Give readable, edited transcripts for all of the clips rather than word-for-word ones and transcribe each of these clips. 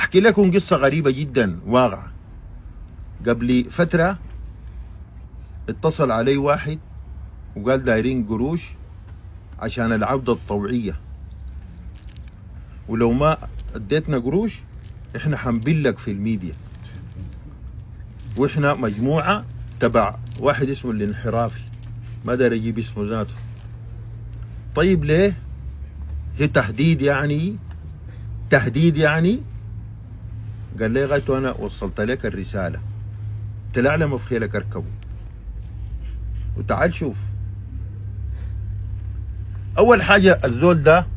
احكي لكم قصه غريبه جدا واقعه. قبل فتره اتصل علي واحد وقال دايرين قروش عشان العودة الطوعية، ولو ما اديتنا قروش احنا حنبلك في الميديا، واحنا مجموعة تبع واحد اسمه الانحرافي، ما دار يجيب اسمه ذاته. طيب ليه؟ هي تهديد يعني؟ تهديد يعني؟ قال لي غايته انا وصلت لك الرسالة، تلعلم في خيلك اركبه وتعال شوف. اول حاجة الزول ده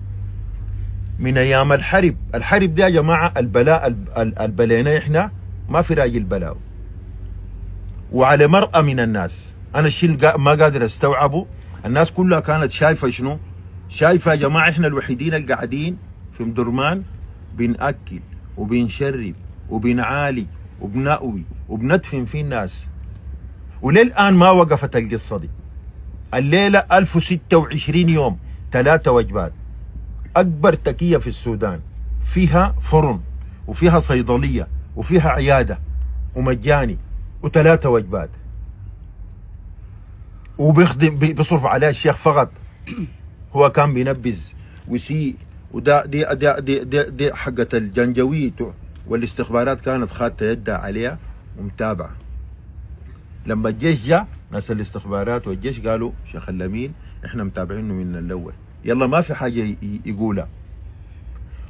من ايام الحرب دي يا جماعة، البلاء البلينا احنا ما في راجل بلاو، وعلى مرأة من الناس. انا الشيء ما قادر استوعبه، الناس كلها كانت شايفة شنو؟ شايفة يا جماعة احنا الوحيدين اللي قاعدين في مدرمان بنأكل وبنشرب وبنعالج وبنأوي وبندفن في الناس، وللآن ما وقفت القصة دي. الليلة 1026 يوم 3 وجبات، أكبر تكية في السودان، فيها فرن وفيها صيدلية وفيها عيادة ومجاني و3 وجبات، وبيخدم بيصرف عليها الشيخ فقط. هو كان بينبذ وسي، وده دي حقة الجنجويد، والاستخبارات كانت خاطة يدها عليها ومتابعة. لما الجيش جاء ناس الاستخبارات والجيش قالوا شيخ الأمين احنا متابعينه من الأول، يلا ما في حاجة يقولها.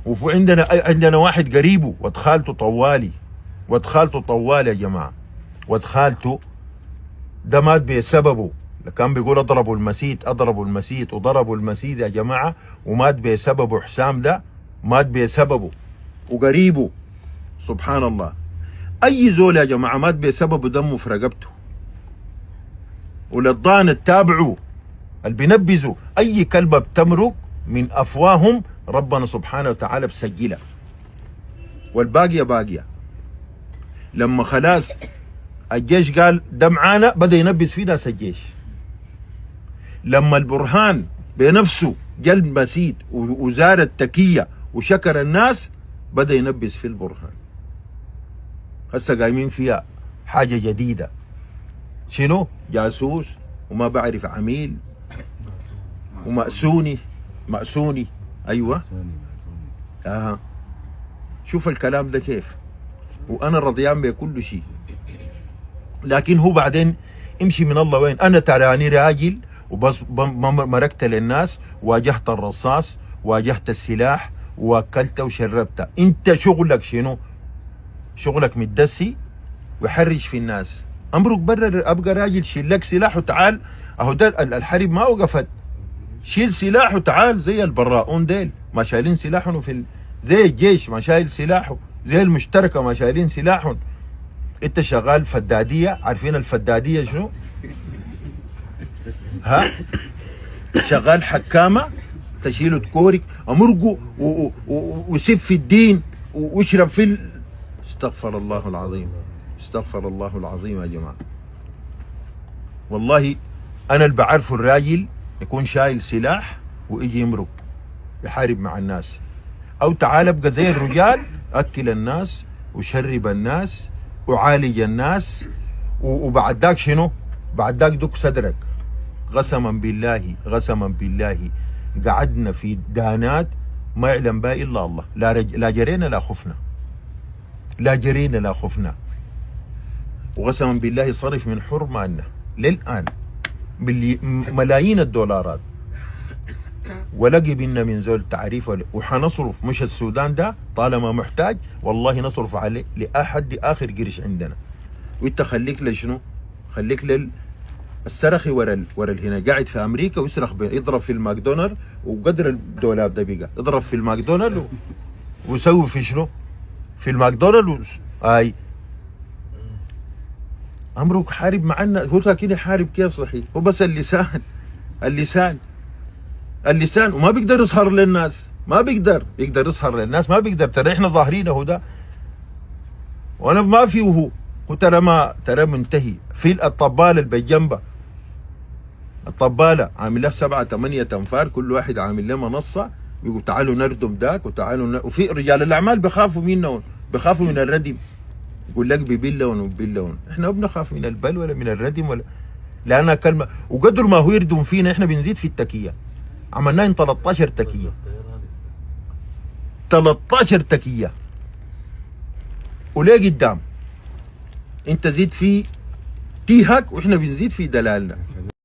وفي عندنا واحد قريبه وادخالته طوالي يا جماعة، وادخالته ده مات بسببه. كان بيقول اضربوا المسيت وضربوا المسيت يا جماعة، ومات بسببه. حسام ده مات بسببه وقريبه. سبحان الله، اي زول يا جماعة مات بسببه دمه في رقبته. وللضان التابعوا اللي بينبذوا اي كلمة بتمرق من افواههم ربنا سبحانه وتعالى بسجلها، والباقية باقية. لما خلاص الجيش قال ده معانا بدأ ينبذ في ناس الجيش. لما البرهان بنفسه جلب مسيد وزار التكية وشكر الناس بدأ ينبذ في البرهان. هسه قايمين فيها حاجة جديدة، شنو؟ جاسوس وما بعرف عميل ومأسوني. ايوه شوف الكلام ده كيف. وانا رضيان بكل شيء، لكن هو بعدين امشي من الله وين. انا تراني راجل وبس مركت للناس، واجهت الرصاص، واجهت السلاح، واكلت وشربت. انت شغلك شنو؟ شغلك متدسي ويحرج في الناس. امرك برا ابقى راجل، شيل لك سلاح وتعال. اهو ده الحرب ما وقفت، شيل سلاح وتعال. زي البراؤون ديل ما شايلين سلاحهم زي الجيش ما شايل سلاحه، زي المشتركة ما شايلين سلاحهم. انت شغال فدادية، عارفين الفدادية شنو؟ ها؟ شغال حكامة تشيله تكورك امرقوا وسف في الدين واشرب في استغفر الله العظيم، استغفر الله العظيم يا جماعة. والله انا اللي بعرفه الراجل يكون شايل سلاح ويجي يمرق يحارب مع الناس، او تعال ابقى زي الرجال اكل الناس وشرب الناس وعالج الناس، وبعد ذاك شنو؟ بعد ذاك دك صدرك. قسما بالله قعدنا في دانات ما يعلم بها الا الله، لا جرينا لا خفنا، وقسما بالله صرف من حرمة عنا للآن ملايين الدولارات، ولقي بينا من زول تعريف. وحنصرف، مش السودان ده طالما محتاج والله نصرف عليه لأحد آخر قرش عندنا. وانت خليك لشنو؟ خليك السرخي ورا هنا قاعد في امريكا ويصرخ يضرب في الماكدونالد، وقدر الدولاب ده بقى يضرب في الماكدونالد ويسوي في شنو؟ في الماكدونالد. اي امرك حارب معنا. هو لكن يحارب كيف صحيح؟ هو بس اللسان وما بيقدر يظهر للناس، يقدر يظهر للناس، ما بيقدر. ترى احنا ظاهرين اهو ده، وانا ما في وهو ترى منتهي. في الطبالة اللي بجنبه، الطبالة عامل له 7 8 تنفار، كل واحد عامل له منصة، بيقول تعالوا نردم داك وتعالوا وفي رجال الاعمال بيخافوا منهم، بخافوا من الردم، يقول لك ببلون وببلون. احنا ما بنخاف من البل ولا من الردم ولا، لانها كلمه. وقدر ما هو يردم فينا احنا بنزيد في التكيه. عملناه 13 تكيه، 13 تكيه، وليه قدام انت زيد في تيهك واحنا بنزيد في دلالنا.